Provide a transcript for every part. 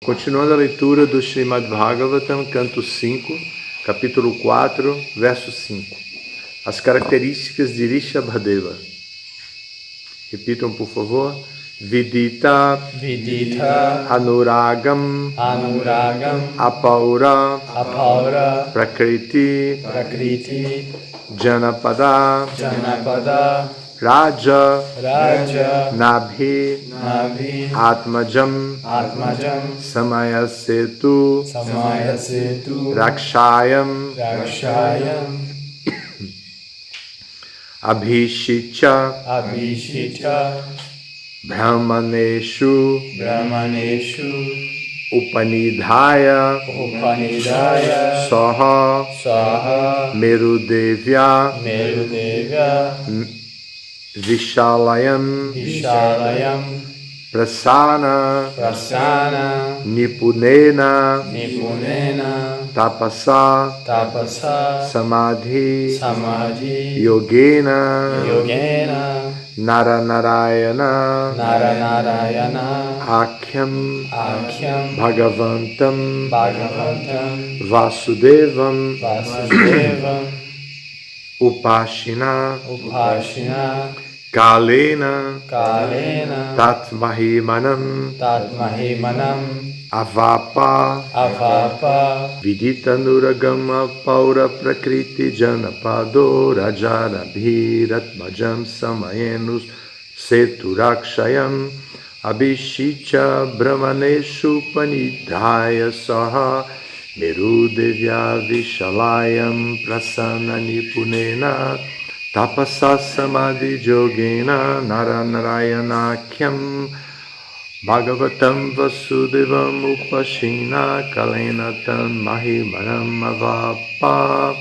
Continuando a leitura do Srimad Bhagavatam, canto 5, capítulo 4, verso 5. As características de Rishabhadeva. Repitam, por favor. Vidita, Anuragam, Apaura, Prakriti, Janapada, Raja, Nabhi, Atmajam, Samayasetu, Rakshayam, Abhishicha, Brahmaneshu, Upanidhaya, Saha, Merudevya, Vishalayam, Prasana, Nipunena, Tapasa, Samadhi, Yogena, Naranarayana, Akhyam, Bhagavantam, Vasudevam, Upashina, Kalena, Tatmahimanam, Avapa, Vidita Nuragama Paura Prakriti Janapado Rajarabhiratmajam Samayenus Seturakshayam Abhishicha Brahmaneshu Panidhaya Saha Merudevya Vishalayam Prasana Nipunena Tapasa Samadhi Yogena Naranarayanakyam Bhagavatam Vasudevam Upashina Kalenatan Mahimanam Avapa.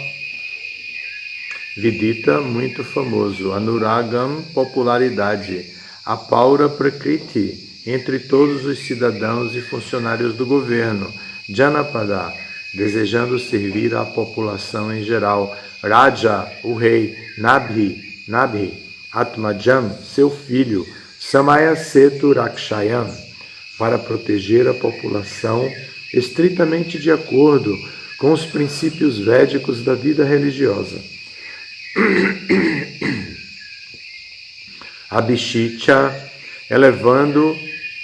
Vidita, muito famoso. Anuragam, popularidade. Apaura Prakriti, entre todos os cidadãos e funcionários do governo. Janapada, desejando servir à população em geral. Raja, o rei. Nabhi, Atmajam, seu filho. Samayasetu Rakshayam, para proteger a população estritamente de acordo com os princípios védicos da vida religiosa. Abhishicha, elevando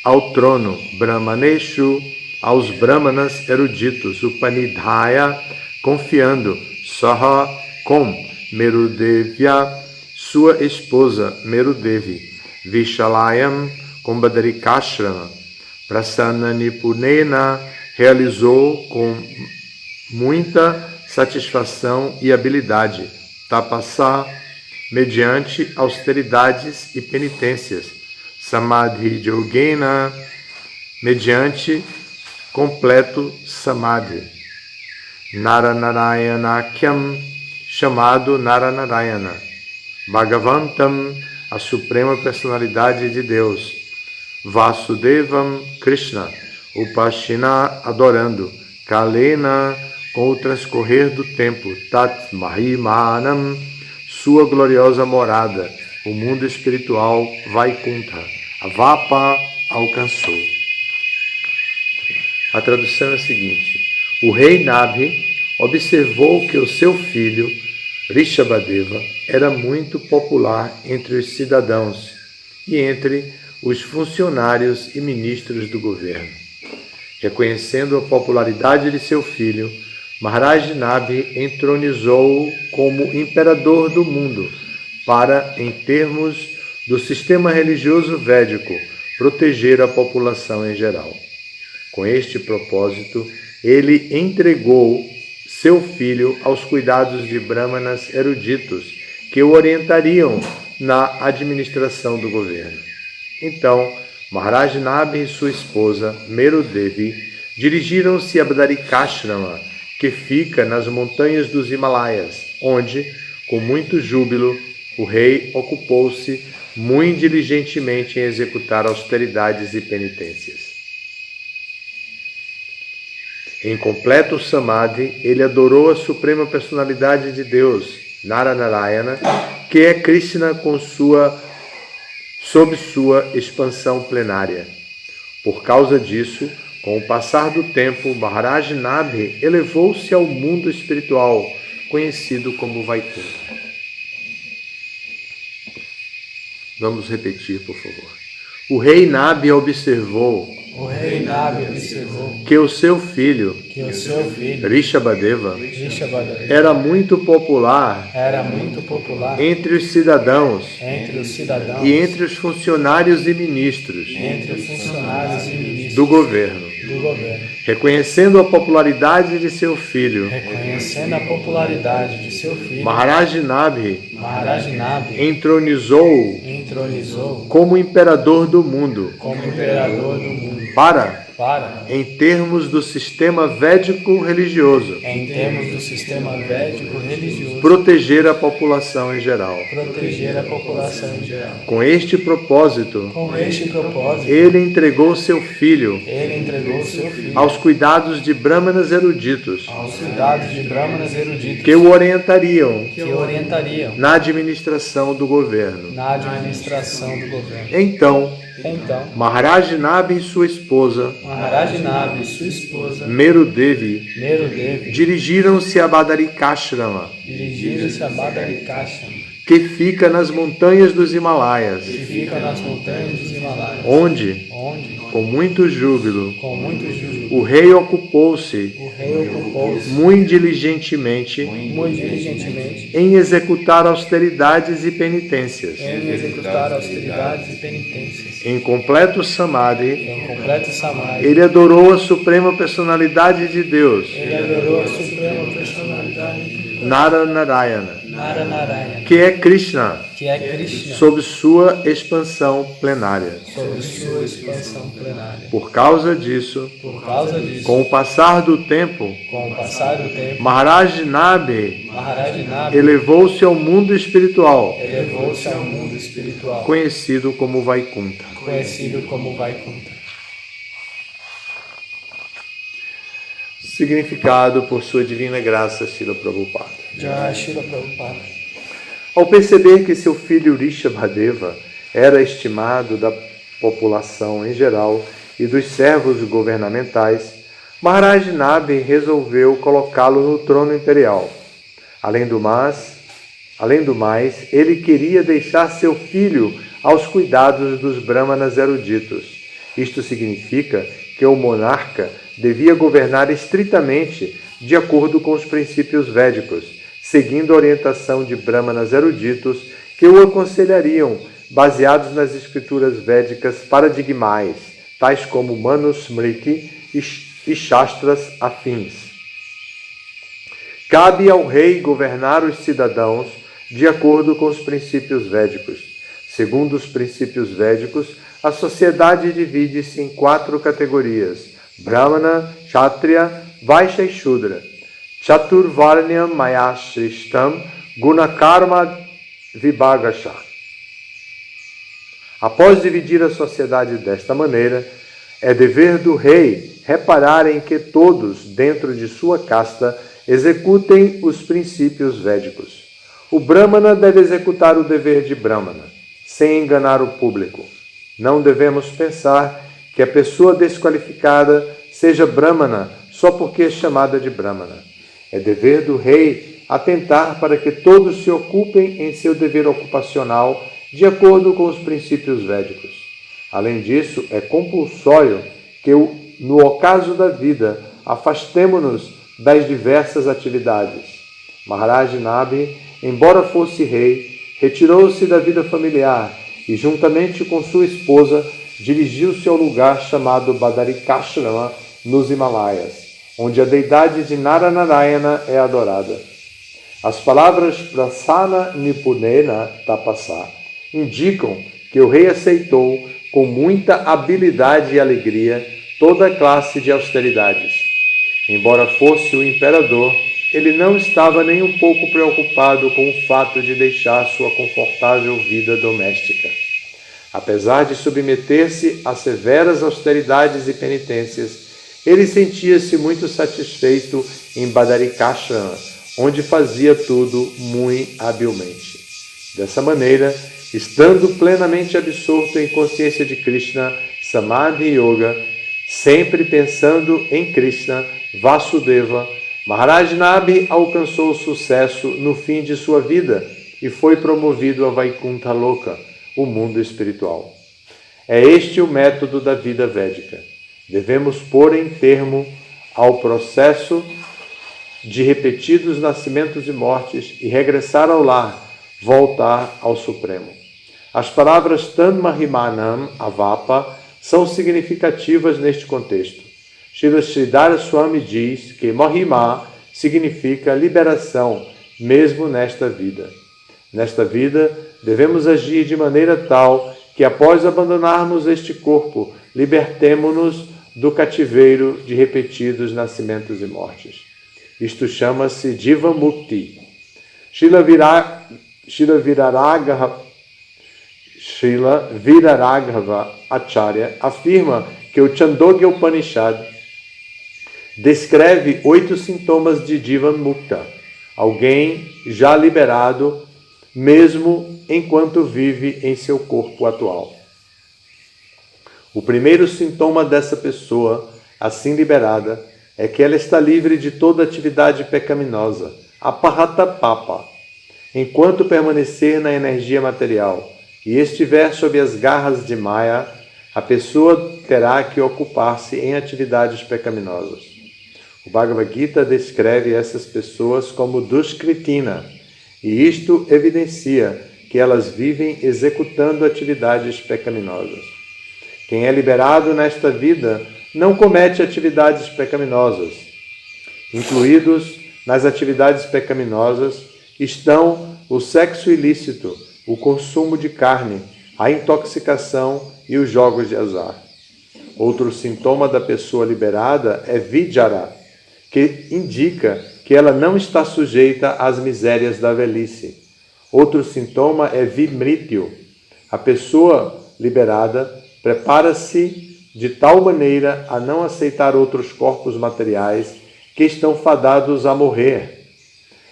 ao trono. Brahmaneshu, aos brahmanas eruditos. Upanidhaya, confiando. Saha, com. Merudevya, sua esposa, Merudevi. Vishalayam, com Badarikashrama. Prasana Nipunena, realizou com muita satisfação e habilidade. Tapasa, mediante austeridades e penitências. Samadhi Yogena, mediante completo Samadhi. Naranarayanakyam, chamado Naranarayana. Bhagavantam, a suprema personalidade de Deus. Vasudevam, Krishna. Upashina, adorando. Kalena, com o transcorrer do tempo. Tat Mahimanam, sua gloriosa morada. O mundo espiritual Vaikuntha. Avapa, alcançou. A tradução é a seguinte. O rei Nabhi observou que o seu filho, Rishabhadeva, era muito popular entre os cidadãos e entre os funcionários e ministros do governo. Reconhecendo a popularidade de seu filho, Maharaj Nabhi entronizou-o como imperador do mundo para, em termos do sistema religioso védico, proteger a população em geral. Com este propósito, ele entregou seu filho aos cuidados de brahmanas eruditos que o orientariam na administração do governo. Então, Maharaj Nabhi e sua esposa, Merudevi, dirigiram-se a Badarikashrama, que fica nas montanhas dos Himalaias, onde, com muito júbilo, o rei ocupou-se muito diligentemente em executar austeridades e penitências. Em completo samadhi, ele adorou a suprema personalidade de Deus, Naranarayana, que é Krishna sob sua expansão plenária. Por causa disso, Com o passar do tempo, Maharaj Nabhi elevou-se ao mundo espiritual, conhecido como Vaikuntha. Vamos repetir, por favor. O rei Nabhi observou que o seu filho, Rishabhadeva, era muito popular entre os cidadãos e entre os funcionários e ministros do governo. Reconhecendo a popularidade de seu filho, Maharaj Nabhi entronizou como imperador do mundo, para, em termos do sistema védico religioso, proteger a população em geral. Com este propósito, ele entregou seu filho aos cuidados de brahmanas eruditos, que o orientariam na administração do governo. Então, Maharaj Nabhi e sua esposa, Merudevi, dirigiram-se a Badarikashrama, que fica nas montanhas dos Himalaias, onde, com muito júbilo, o rei ocupou-se muito diligentemente em executar austeridades e penitências. Em completo samadhi, ele adorou a suprema personalidade de Deus, Naranarayana, que é Krishna, sob sua expansão plenária. Por causa disso, com o passar do tempo, Maharaj Nabhi elevou-se ao mundo espiritual, conhecido como Vaikuntha. Significado por sua divina graça, Srila Prabhupada. Ao perceber que seu filho Rishabhadeva era estimado da população em geral e dos servos governamentais, Maharaj Nabhi resolveu colocá-lo no trono imperial. Além do mais, ele queria deixar seu filho aos cuidados dos brahmanas eruditos. Isto significa que o monarca devia governar estritamente de acordo com os princípios védicos, seguindo a orientação de brahmanas eruditos que o aconselhariam, baseados nas escrituras védicas paradigmais, tais como Manusmriti e Shastras afins. Cabe ao rei governar os cidadãos de acordo com os princípios védicos. Segundo os princípios védicos, a sociedade divide-se em 4 categorias: Brahmana, Kshatriya, Vaishya e Shudra. Chaturvarnyam maya shrishtam gunakarma vibhagasha. Após dividir a sociedade desta maneira, é dever do rei reparar em que todos, dentro de sua casta, executem os princípios védicos. O Brahmana deve executar o dever de Brahmana, sem enganar o público. Não devemos pensar que a pessoa desqualificada seja Brahmana só porque é chamada de Brahmana. É dever do rei atentar para que todos se ocupem em seu dever ocupacional de acordo com os princípios védicos. Além disso, é compulsório que, no ocaso da vida, afastemo-nos das diversas atividades. Maharaj Nabhi, embora fosse rei, retirou-se da vida familiar e, juntamente com sua esposa, dirigiu-se ao lugar chamado Badarikashrama, nos Himalaias, onde a deidade de Naranarayana é adorada. As palavras Prasana Nipunena Tapasa indicam que o rei aceitou com muita habilidade e alegria toda a classe de austeridades. Embora fosse o imperador, ele não estava nem um pouco preocupado com o fato de deixar sua confortável vida doméstica. Apesar de submeter-se a severas austeridades e penitências, ele sentia-se muito satisfeito em Badarikashrama, onde fazia tudo muito habilmente. Dessa maneira, estando plenamente absorto em consciência de Krishna, Samadhi Yoga, Sempre pensando em Krishna, Vasudeva, Maharaj Nabi alcançou sucesso no fim de sua vida e foi promovido a Vaikuntha Loka, o mundo espiritual. É este o método da vida védica. Devemos pôr em termo ao processo de repetidos nascimentos e mortes e regressar ao lar, voltar ao Supremo. As palavras Tan Mahimanam Avapa são significativas neste contexto. Srila Sridhara Swami diz que Mahima significa liberação, mesmo nesta vida. Nesta vida, devemos agir de maneira tal que, após abandonarmos este corpo, libertemo-nos do cativeiro de repetidos nascimentos e mortes. Isto chama-se Jiva Mukti. Srila Viraraghava Acharya afirma que o Chandogya Upanishad descreve 8 sintomas de Jivan Mukta, alguém já liberado, mesmo enquanto vive em seu corpo atual. O primeiro sintoma dessa pessoa, assim liberada, é que ela está livre de toda atividade pecaminosa, apahata papa, enquanto permanecer na energia material e estiver sob as garras de Maya, a pessoa terá que ocupar-se em atividades pecaminosas. O Bhagavad Gita descreve essas pessoas como Duskritina, e isto evidencia que elas vivem executando atividades pecaminosas. Quem é liberado nesta vida não comete atividades pecaminosas. Incluídos nas atividades pecaminosas estão o sexo ilícito, o consumo de carne, a intoxicação e os jogos de azar. Outro sintoma da pessoa liberada é Vijara, que indica que ela não está sujeita às misérias da velhice. Outro sintoma é Vimrityu. A pessoa liberada prepara-se de tal maneira a não aceitar outros corpos materiais que estão fadados a morrer.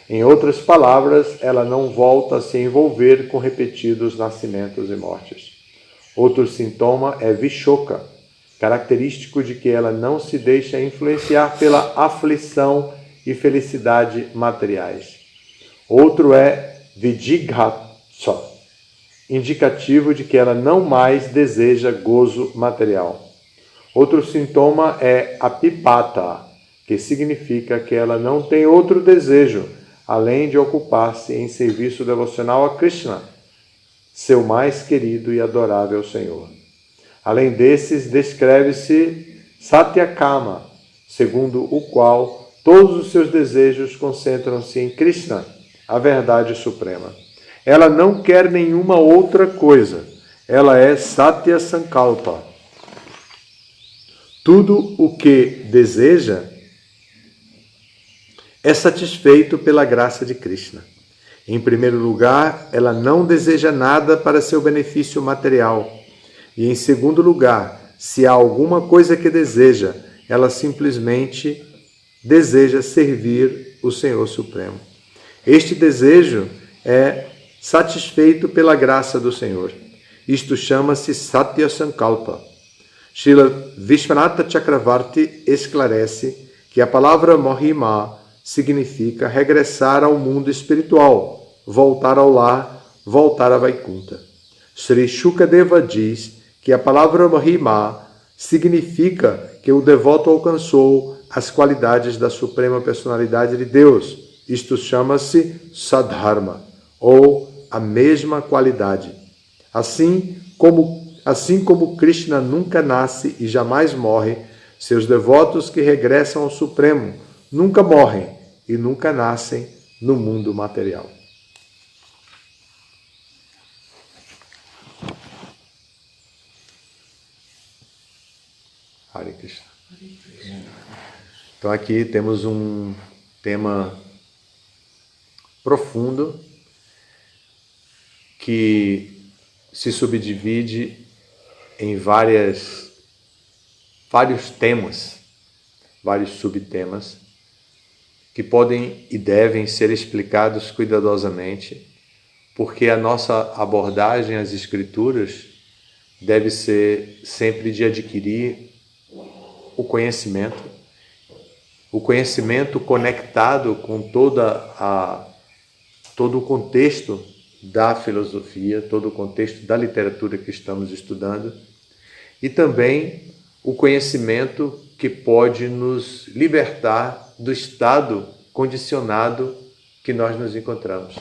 Em outras palavras, ela não volta a se envolver com repetidos nascimentos e mortes. Outro sintoma é Vishoka, característico de que ela não se deixa influenciar pela aflição e felicidade materiais. Outro é Vijighatsa, indicativo de que ela não mais deseja gozo material. Outro sintoma é Apipata, que significa que ela não tem outro desejo além de ocupar-se em serviço devocional a Krishna, seu mais querido e adorável Senhor. Além desses, descreve-se Satyakama, segundo o qual todos os seus desejos concentram-se em Krishna, a verdade suprema. Ela não quer nenhuma outra coisa. Ela é Satya Sankalpa. Tudo o que deseja é satisfeito pela graça de Krishna. Em primeiro lugar, ela não deseja nada para seu benefício material. E em segundo lugar, se há alguma coisa que deseja, ela simplesmente deseja servir o Senhor Supremo. Este desejo é satisfeito pela graça do Senhor. Isto chama-se Satya Sankalpa. Srila Vishwanatha Chakravarti esclarece que a palavra Mahima significa regressar ao mundo espiritual, voltar ao lar, voltar a Vaikuntha. Sri Shukadeva diz que a palavra Mahima significa que o devoto alcançou as qualidades da Suprema Personalidade de Deus. Isto chama-se Sadharma, ou a mesma qualidade. Assim como Krishna nunca nasce e jamais morre, seus devotos que regressam ao Supremo nunca morrem e nunca nascem no mundo material. Hare Krishna. Então aqui temos um tema profundo que se subdivide em vários temas, vários subtemas, que podem e devem ser explicados cuidadosamente, porque a nossa abordagem às Escrituras deve ser sempre de adquirir o conhecimento conectado com todo o contexto da filosofia, todo o contexto da literatura que estamos estudando, e também o conhecimento que pode nos libertar do estado condicionado que nós nos encontramos.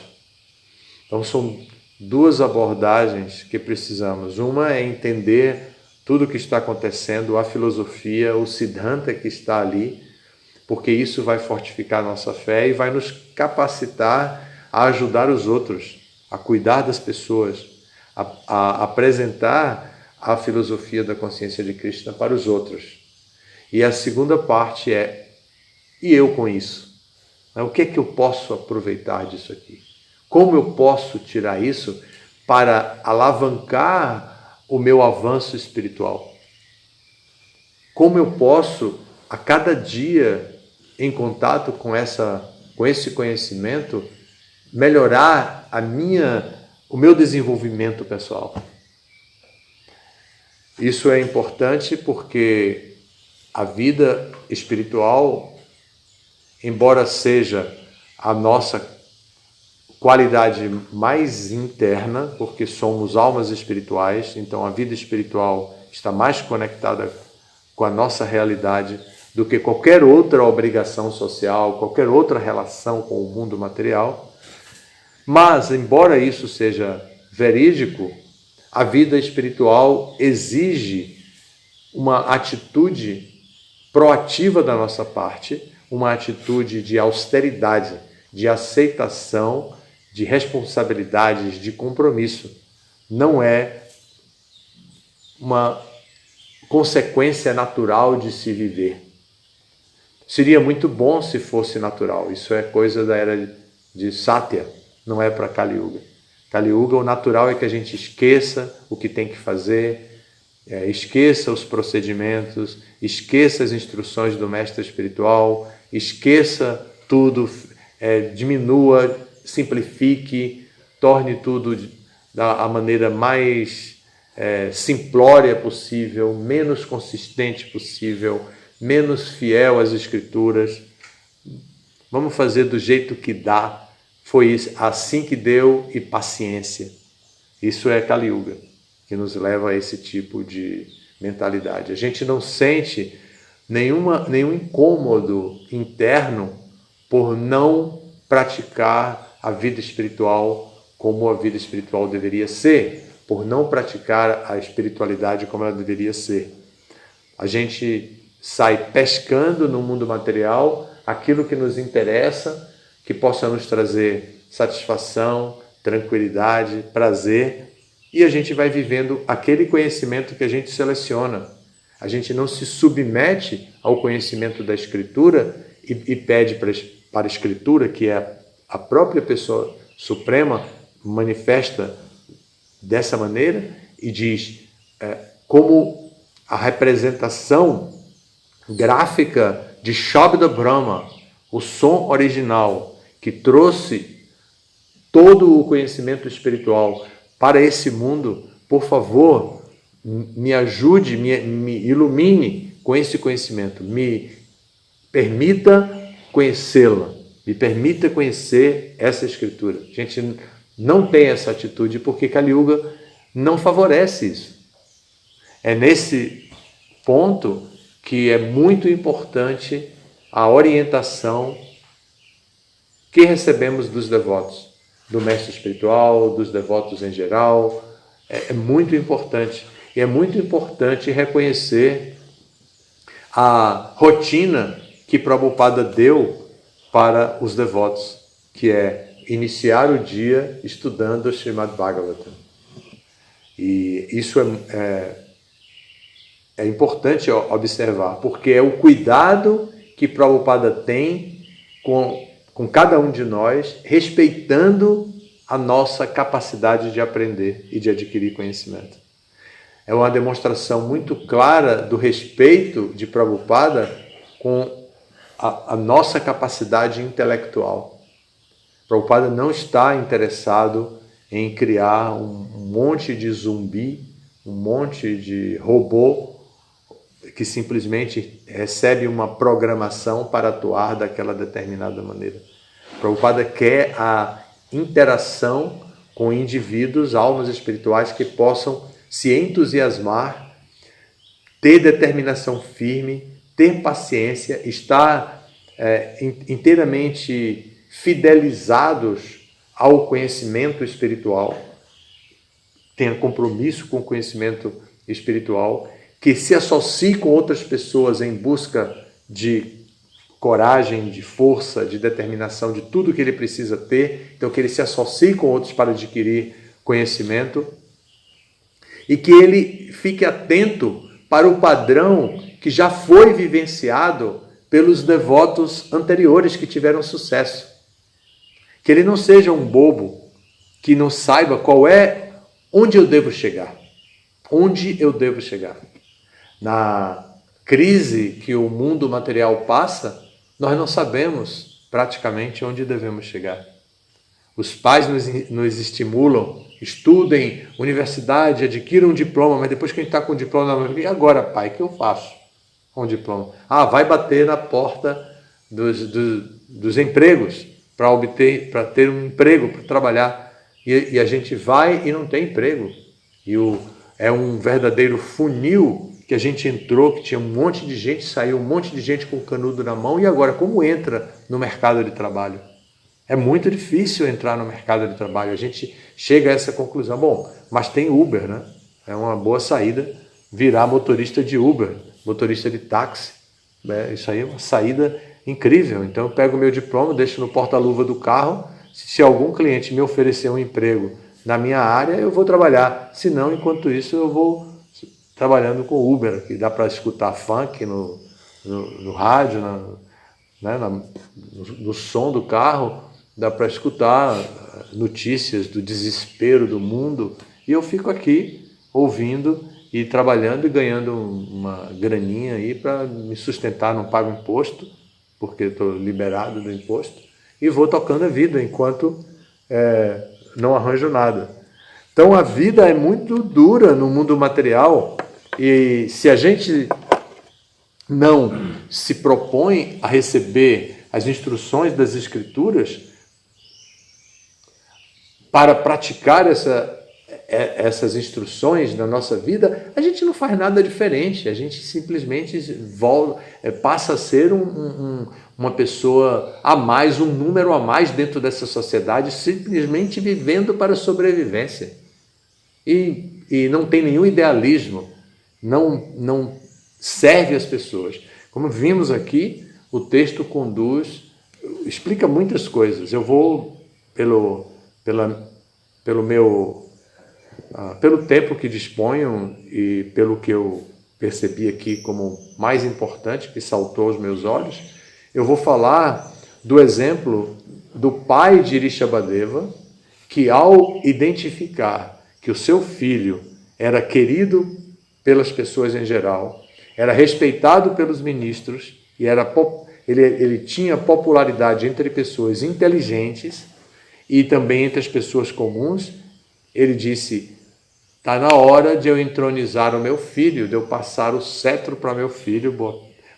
Então são duas abordagens que precisamos. Uma é entender tudo o que está acontecendo, a filosofia, o Siddhanta que está ali, porque isso vai fortificar a nossa fé e vai nos capacitar a ajudar os outros, a cuidar das pessoas, a apresentar a filosofia da consciência de Krishna para os outros. E a segunda parte é, e eu com isso? O que é que eu posso aproveitar disso aqui? Como eu posso tirar isso para alavancar o meu avanço espiritual? Como eu posso, a cada dia, em contato com esse conhecimento, melhorar o meu desenvolvimento pessoal? Isso é importante porque a vida espiritual, embora seja a nossa qualidade mais interna, porque somos almas espirituais, então a vida espiritual está mais conectada com a nossa realidade do que qualquer outra obrigação social, qualquer outra relação com o mundo material. Mas, embora isso seja verídico, a vida espiritual exige uma atitude proativa da nossa parte, uma atitude de austeridade, de aceitação, de responsabilidades, de compromisso. Não é uma consequência natural de se viver. Seria muito bom se fosse natural. Isso é coisa da era de Satya, não é para Kali Yuga. Kali Yuga, o natural é que a gente esqueça o que tem que fazer, esqueça os procedimentos, esqueça as instruções do mestre espiritual, esqueça tudo, diminua, simplifique, torne tudo da maneira mais simplória possível, menos consistente possível, menos fiel às escrituras. Vamos fazer do jeito que dá. Foi assim que deu, e paciência. Isso é Kali Yuga, que nos leva a esse tipo de mentalidade. A gente não sente nenhum incômodo interno por não praticar a vida espiritual como a vida espiritual deveria ser, por não praticar a espiritualidade como ela deveria ser. A gente sai pescando no mundo material aquilo que nos interessa, que possa nos trazer satisfação, tranquilidade, prazer, e a gente vai vivendo aquele conhecimento que a gente seleciona. A gente não se submete ao conhecimento da Escritura e pede para a Escritura, que é a própria pessoa suprema, manifesta dessa maneira e diz como a representação gráfica de Shabda Brahma, o som original, que trouxe todo o conhecimento espiritual para esse mundo, por favor, me ajude, me ilumine com esse conhecimento, me permita conhecê-la, me permita conhecer essa escritura. A gente não tem essa atitude porque Kali Yuga não favorece isso. É nesse ponto que é muito importante a orientação que recebemos dos devotos, do mestre espiritual, dos devotos em geral. É muito importante. E é muito importante reconhecer a rotina que Prabhupada deu para os devotos, que é iniciar o dia estudando o Srimad Bhagavatam. E isso é importante observar, porque é o cuidado que Prabhupada tem com cada um de nós, respeitando a nossa capacidade de aprender e de adquirir conhecimento. É uma demonstração muito clara do respeito de Prabhupada com a nossa capacidade intelectual. Prabhupada não está interessado em criar um monte de zumbi, um monte de robô que simplesmente recebe uma programação para atuar daquela determinada maneira. Prabhupada quer a interação com indivíduos, almas espirituais que possam se entusiasmar, ter determinação firme, ter paciência, estar inteiramente fidelizados ao conhecimento espiritual, tenha compromisso com o conhecimento espiritual, que se associe com outras pessoas em busca de coragem, de força, de determinação, de tudo que ele precisa ter, então que ele se associe com outros para adquirir conhecimento, e que ele fique atento para o padrão que já foi vivenciado pelos devotos anteriores que tiveram sucesso. Que ele não seja um bobo, que não saiba onde eu devo chegar. Onde eu devo chegar. Na crise que o mundo material passa, nós não sabemos praticamente onde devemos chegar. Os pais nos estimulam, estudem, universidade, adquiram um diploma, mas depois que a gente está com o diploma, e agora, pai, o que eu faço com o diploma? Vai bater na porta dos empregos para ter um emprego, para trabalhar. E a gente vai e não tem emprego. É um verdadeiro funil que a gente entrou, que tinha um monte de gente, saiu um monte de gente com o canudo na mão, e agora como entra no mercado de trabalho? É muito difícil entrar no mercado de trabalho. A gente chega a essa conclusão. Bom, mas tem Uber, né? É uma boa saída virar motorista de Uber, motorista de táxi. Isso aí é uma saída incrível. Então eu pego o meu diploma, deixo no porta-luva do carro. Se algum cliente me oferecer um emprego na minha área, eu vou trabalhar. Se não, enquanto isso, eu vou trabalhando com Uber, que dá para escutar funk no rádio, no som do carro, dá para escutar notícias do desespero do mundo, e eu fico aqui ouvindo e trabalhando e ganhando uma graninha aí para me sustentar, não pago imposto, porque estou liberado do imposto, e vou tocando a vida enquanto não arranjo nada. Então a vida é muito dura no mundo material, e se a gente não se propõe a receber as instruções das Escrituras para praticar essas instruções na nossa vida, a gente não faz nada diferente, a gente simplesmente passa a ser uma pessoa a mais, um número a mais dentro dessa sociedade, simplesmente vivendo para a sobrevivência. E não tem nenhum idealismo, não serve às pessoas. Como vimos aqui, o texto explica muitas coisas. Eu vou, pelo tempo que disponho e pelo que eu percebi aqui como mais importante, que saltou aos meus olhos, eu vou falar do exemplo do pai de Rishabhadeva, que ao identificar que o seu filho era querido pelas pessoas em geral, era respeitado pelos ministros e ele tinha popularidade entre pessoas inteligentes e também entre as pessoas comuns, ele disse: está na hora de eu entronizar o meu filho, de eu passar o cetro para meu filho,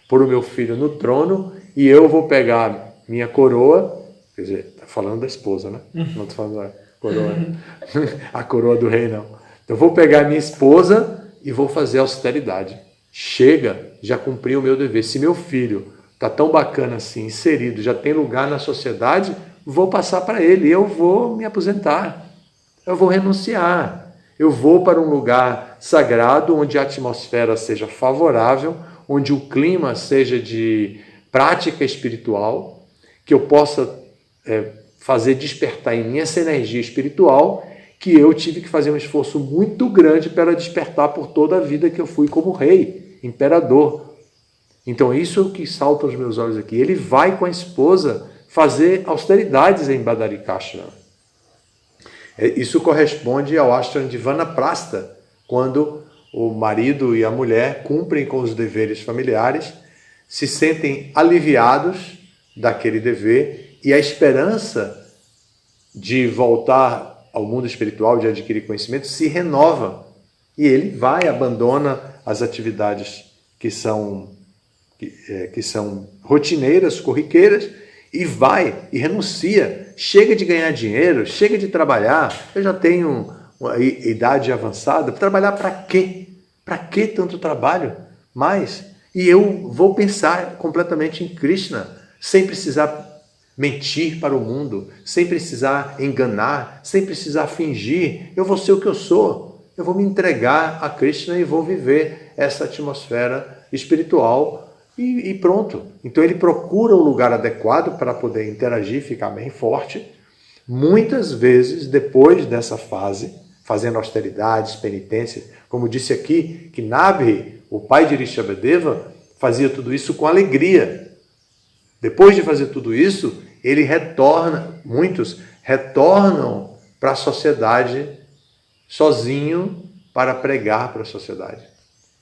pôr o meu filho no trono, e eu vou pegar minha coroa, quer dizer, está falando da esposa, né? Não estou falando da coroa, a coroa do rei, não. Então, eu vou pegar minha esposa e vou fazer austeridade. Chega, já cumpri o meu dever. Se meu filho está tão bacana assim, inserido, já tem lugar na sociedade, vou passar para ele, eu vou me aposentar, eu vou renunciar, eu vou para um lugar sagrado, onde a atmosfera seja favorável, onde o clima seja de prática espiritual, que eu possa fazer despertar em mim essa energia espiritual, que eu tive que fazer um esforço muito grande para despertar por toda a vida que eu fui como rei, imperador. Então isso é o que salta aos meus olhos aqui. Ele vai com a esposa fazer austeridades em Badarikashram. Isso corresponde ao ashram de Vanaprastha, quando o marido e a mulher cumprem com os deveres familiares, se sentem aliviados daquele dever e a esperança de voltar ao mundo espiritual, de adquirir conhecimento, se renova. E ele abandona as atividades que são rotineiras, corriqueiras, e vai e renuncia. Chega de ganhar dinheiro, chega de trabalhar. Eu já tenho uma idade avançada. Trabalhar para quê? Para que tanto trabalho? Mais. E eu vou pensar completamente em Krishna, sem precisar mentir para o mundo, sem precisar enganar, sem precisar fingir. Eu vou ser o que eu sou. Eu vou me entregar a Krishna e vou viver essa atmosfera espiritual e pronto. Então ele procura o lugar adequado para poder interagir, ficar bem forte. Muitas vezes, depois dessa fase, fazendo austeridades, penitências, como disse aqui, que Nabhi, o pai de Rishabhadeva, fazia tudo isso com alegria. Depois de fazer tudo isso, ele retorna, muitos retornam para a sociedade sozinho para pregar para a sociedade,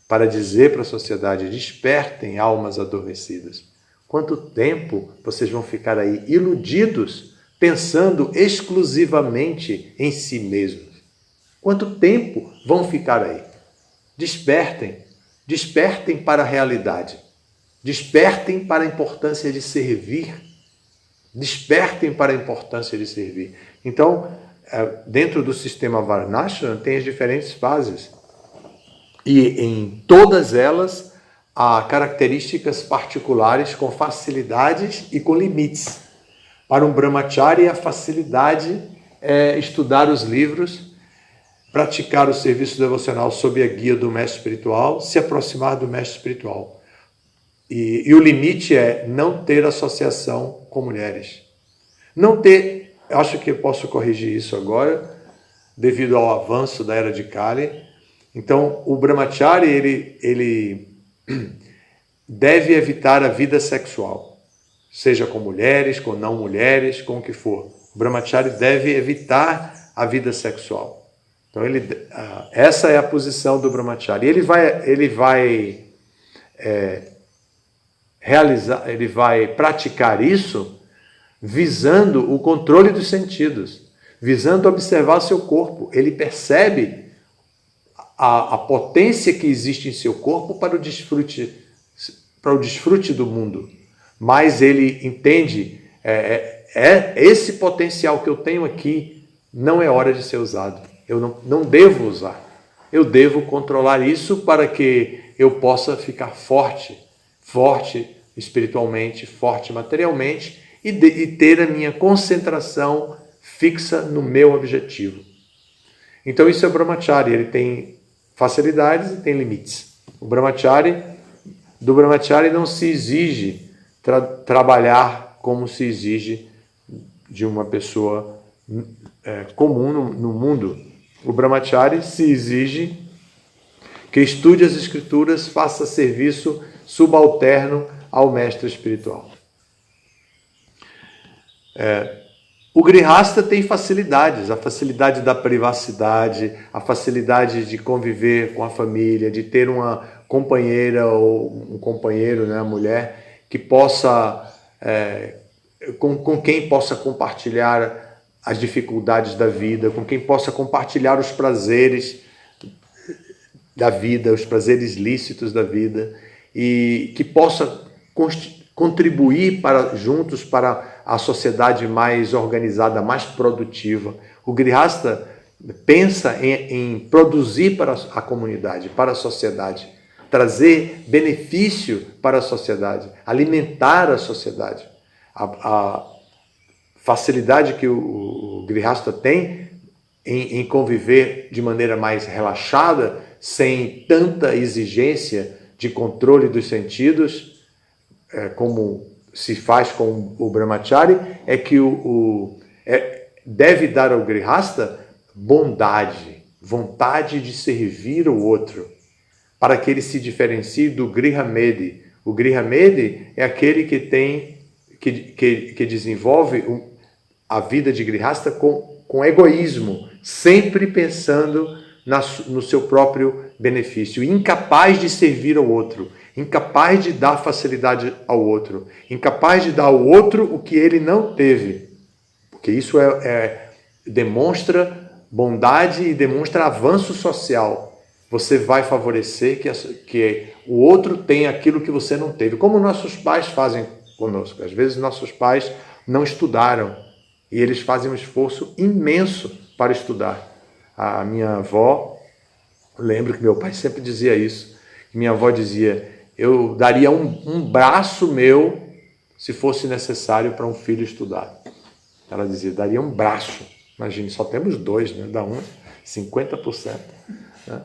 para dizer para a sociedade: despertem almas adormecidas. Quanto tempo vocês vão ficar aí iludidos, pensando exclusivamente em si mesmos? Quanto tempo vão ficar aí? Despertem, despertem para a realidade. Despertem para a importância de servir. Despertem para a importância de servir. Então, dentro do sistema Varnashram, tem as diferentes fases. E em todas elas, há características particulares com facilidades e com limites. Para um brahmachari, a facilidade é estudar os livros, praticar o serviço devocional sob a guia do mestre espiritual, se aproximar do mestre espiritual. E o limite é não ter associação com mulheres. Não ter, acho que eu posso corrigir isso agora, devido ao avanço da era de Kali. Então, o brahmachari, ele deve evitar a vida sexual, seja com mulheres, com não mulheres, com o que for. O brahmachari deve evitar a vida sexual. Então, essa é a posição do brahmachari. Ele vai praticar isso visando o controle dos sentidos, visando observar seu corpo. Ele percebe a potência que existe em seu corpo para o desfrute do mundo. Mas ele entende, esse potencial que eu tenho aqui não é hora de ser usado. Eu não devo usar. Eu devo controlar isso para que eu possa ficar forte espiritualmente, forte materialmente e ter a minha concentração fixa no meu objetivo. Então isso é o brahmachari, ele tem facilidades e tem limites. Do brahmachari não se exige trabalhar como se exige de uma pessoa comum no mundo. O brahmachari se exige que estude as escrituras, faça serviço subalterno ao mestre espiritual. O grihasta tem facilidades, a facilidade da privacidade, a facilidade de conviver com a família, de ter uma companheira ou um companheiro, né, mulher, que possa, com quem possa compartilhar as dificuldades da vida, com quem possa compartilhar os prazeres da vida, os prazeres lícitos da vida, e que possa contribuir juntos para a sociedade mais organizada, mais produtiva. O grihasta pensa em produzir para a comunidade, para a sociedade, trazer benefício para a sociedade, alimentar a sociedade. A facilidade que o grihasta tem em conviver de maneira mais relaxada, sem tanta exigência de controle dos sentidos, como se faz com o brahmachari, é que deve dar ao grihasta bondade, vontade de servir o outro, para que ele se diferencie do grihamedi. O grihamedi é aquele que desenvolve a vida de grihasta com egoísmo, sempre pensando no seu próprio benefício, incapaz de servir ao outro, incapaz de dar facilidade ao outro, incapaz de dar ao outro o que ele não teve. Porque isso demonstra bondade e demonstra avanço social. você vai favorecer que o outro tenha aquilo que você não teve. Como nossos pais fazem conosco. Às vezes nossos pais não estudaram e eles fazem um esforço imenso para estudar. A minha avó, lembro que meu pai sempre dizia isso. Minha avó dizia, eu daria um braço meu se fosse necessário para um filho estudar. Ela dizia, daria um braço. Imagine, só temos 2, né? Dá 50%. Né?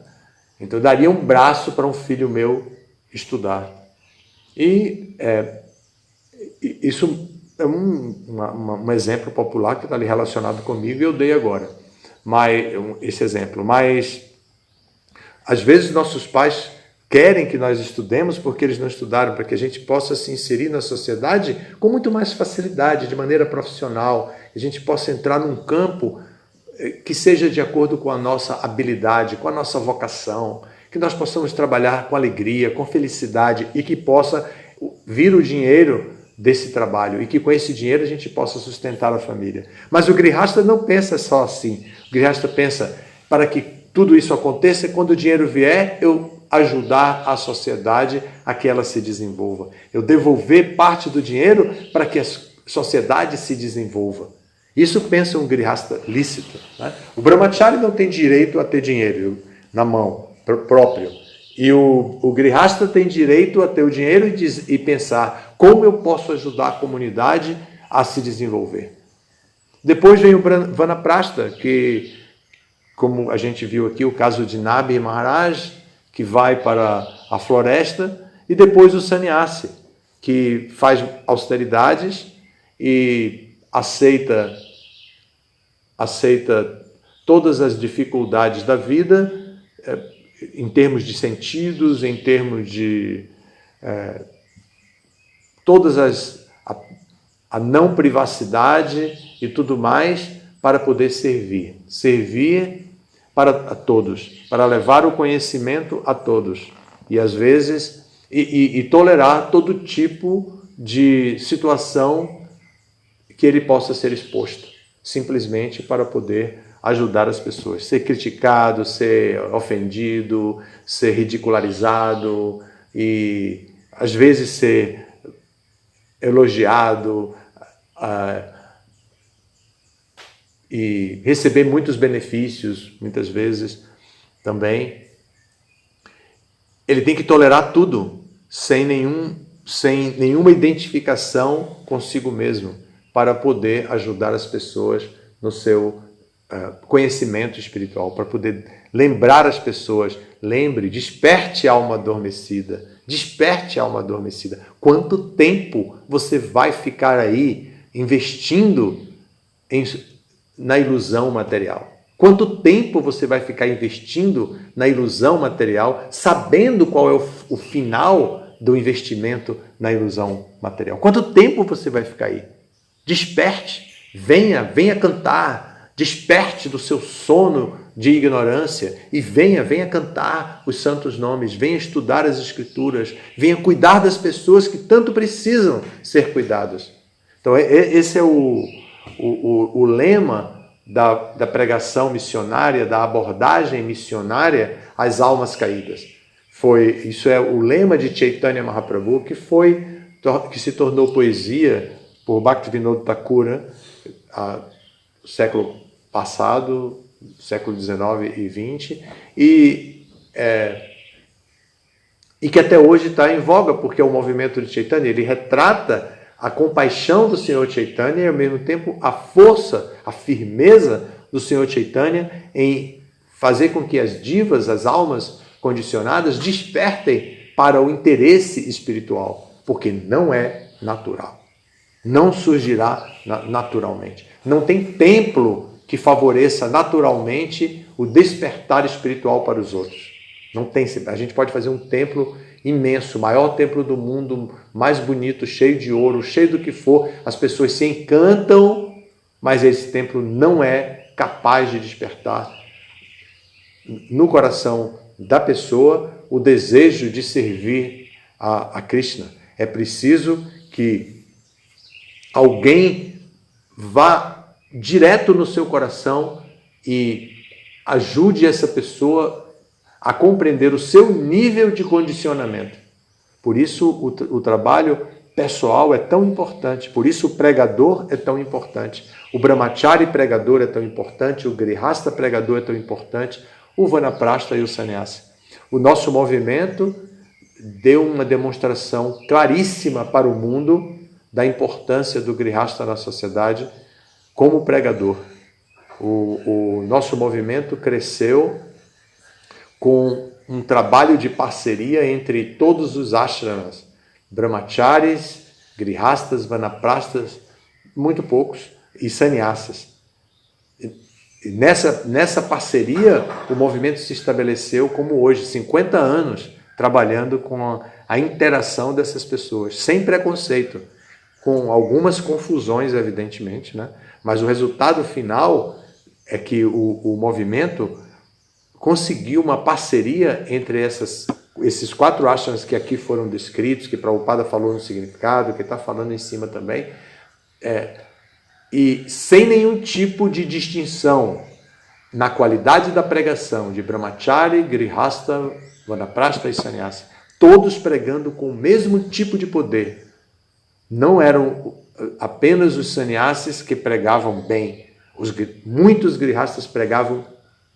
Então, eu daria um braço para um filho meu estudar. E isso é um exemplo popular que está ali relacionado comigo e eu dei agora. Esse exemplo. Mas, às vezes, nossos pais querem que nós estudemos porque eles não estudaram, para que a gente possa se inserir na sociedade com muito mais facilidade, de maneira profissional, que a gente possa entrar num campo que seja de acordo com a nossa habilidade, com a nossa vocação, que nós possamos trabalhar com alegria, com felicidade e que possa vir o dinheiro desse trabalho e que com esse dinheiro a gente possa sustentar a família. Mas o grihasta não pensa só assim. O grihasta pensa, para que tudo isso aconteça, quando o dinheiro vier, eu ajudar a sociedade a que ela se desenvolva. Eu devolver parte do dinheiro para que a sociedade se desenvolva. Isso pensa um grihasta lícito. Né? O brahmachari não tem direito a ter dinheiro na mão próprio. E o grihasta tem direito a ter o dinheiro e pensar como eu posso ajudar a comunidade a se desenvolver. Depois vem o vanaprastha, que, como a gente viu aqui, o caso de Nabhi Maharaj, que vai para a floresta, e depois o sannyasi, que faz austeridades e aceita todas as dificuldades da vida, em termos de sentidos, em termos de a não privacidade e tudo mais, para poder servir para a todos, para levar o conhecimento a todos e às vezes e tolerar todo tipo de situação que ele possa ser exposto, simplesmente para poder ajudar as pessoas, ser criticado, ser ofendido, ser ridicularizado e às vezes ser elogiado e receber muitos benefícios, muitas vezes também. Ele tem que tolerar tudo, sem nenhuma identificação consigo mesmo, para poder ajudar as pessoas no seu conhecimento espiritual, para poder lembrar as pessoas. Lembre, desperte a alma adormecida, desperte a alma adormecida. Quanto tempo você vai ficar aí investindo na ilusão material? Quanto tempo você vai ficar investindo na ilusão material, sabendo qual é o final do investimento na ilusão material? Quanto tempo você vai ficar aí? Desperte, venha cantar, desperte do seu sono de ignorância e venha cantar os santos nomes, venha estudar as escrituras, venha cuidar das pessoas que tanto precisam ser cuidadas. Então esse é o lema da pregação missionária, da abordagem missionária às almas caídas. Isso é o lema de Chaitanya Mahaprabhu, que se tornou poesia por Bhaktivinoda Thakur, no século passado, século XIX e XX, e que até hoje está em voga, porque o movimento de Chaitanya, ele retrata a compaixão do Senhor Chaitanya e, ao mesmo tempo, a força, a firmeza do Senhor Chaitanya em fazer com que as divas, as almas condicionadas, despertem para o interesse espiritual, porque não é natural. Não surgirá naturalmente. Não tem templo que favoreça naturalmente o despertar espiritual para os outros. Não tem. A gente pode fazer um templo imenso, o maior templo do mundo, mais bonito, cheio de ouro, cheio do que for. As pessoas se encantam, mas esse templo não é capaz de despertar no coração da pessoa o desejo de servir a Krishna. É preciso que alguém vá direto no seu coração e ajude essa pessoa a compreender o seu nível de condicionamento. Por isso o trabalho pessoal é tão importante, por isso o pregador é tão importante, o brahmachari pregador é tão importante, o grihasta pregador é tão importante, o vanaprastha e o sannyasi. O nosso movimento deu uma demonstração claríssima para o mundo da importância do grihasta na sociedade como pregador. O nosso movimento cresceu com um trabalho de parceria entre todos os ashramas, brahmacharis, grihastas, vanaprasthas, muito poucos, e sannyasas. E nessa parceria, o movimento se estabeleceu como hoje, 50 anos, trabalhando com a interação dessas pessoas, sem preconceito, com algumas confusões, evidentemente, né? Mas o resultado final é que o movimento conseguiu uma parceria entre esses 4 ashramas que aqui foram descritos, que Prabhupada falou no significado, que está falando em cima também, e sem nenhum tipo de distinção na qualidade da pregação de Brahmachari, Grihasta, Vanaprastha e Sannyasi, todos pregando com o mesmo tipo de poder. Não eram apenas os sannyasis que pregavam bem, muitos grihastas pregavam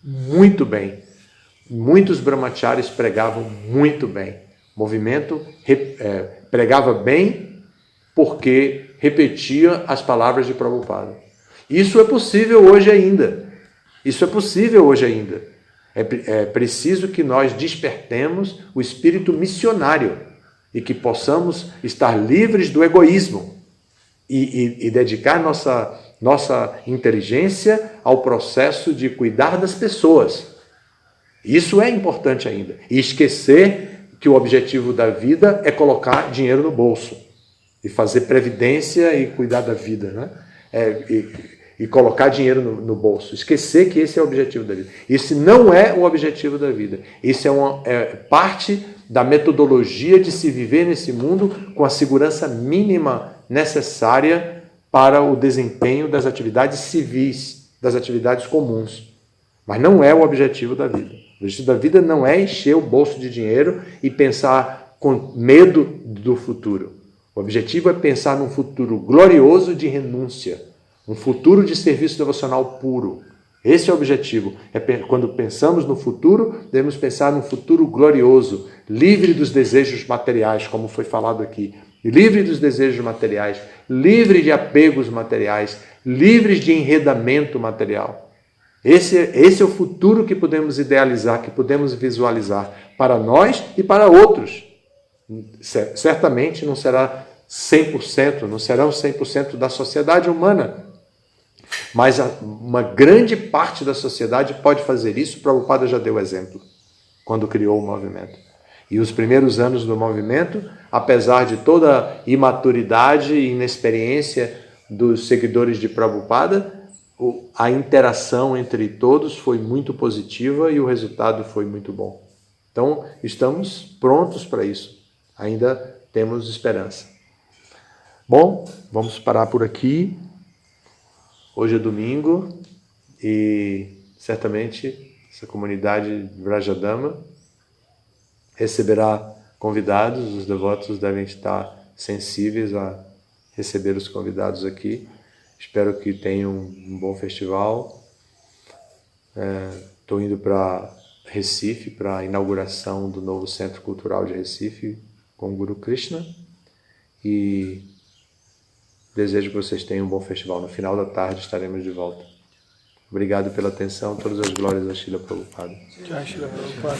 muito bem, muitos brahmacharis pregavam muito bem. O movimento pregava bem porque repetia as palavras de Prabhupada. Isso é possível hoje ainda. Isso é possível hoje ainda. É preciso que nós despertemos o espírito missionário e que possamos estar livres do egoísmo e dedicar nossa inteligência ao processo de cuidar das pessoas. Isso é importante ainda. E esquecer que o objetivo da vida é colocar dinheiro no bolso e fazer previdência e cuidar da vida, né? E colocar dinheiro no bolso. Esquecer que esse é o objetivo da vida. Isso não é o objetivo da vida. Isso é parte da metodologia de se viver nesse mundo com a segurança mínima necessária para o desempenho das atividades civis, das atividades comuns. Mas não é o objetivo da vida. O objetivo da vida não é encher o bolso de dinheiro e pensar com medo do futuro. O objetivo é pensar num futuro glorioso de renúncia, um futuro de serviço devocional puro. Esse é o objetivo. Quando pensamos no futuro, devemos pensar num futuro glorioso, livre dos desejos materiais, como foi falado aqui. Livre dos desejos materiais, livre de apegos materiais, livres de enredamento material. Esse é o futuro que podemos idealizar, que podemos visualizar para nós e para outros. Certamente não será 100%, não serão 100% da sociedade humana, mas uma grande parte da sociedade pode fazer isso. Prabhupada já deu exemplo quando criou o movimento. E os primeiros anos do movimento, apesar de toda a imaturidade e inexperiência dos seguidores de Prabhupada, a interação entre todos foi muito positiva e o resultado foi muito bom. Então, estamos prontos para isso. Ainda temos esperança. Bom, vamos parar por aqui. Hoje é domingo e certamente essa comunidade de Vrajadama receberá convidados. Os devotos devem estar sensíveis a receber os convidados aqui. Espero que tenham um bom festival. Estou indo para Recife, para a inauguração do novo Centro Cultural de Recife com o Guru Krishna. E desejo que vocês tenham um bom festival. No final da tarde estaremos de volta. Obrigado pela atenção. Todas as glórias a Srila Prabhupada. Jai Srila Prabhupada.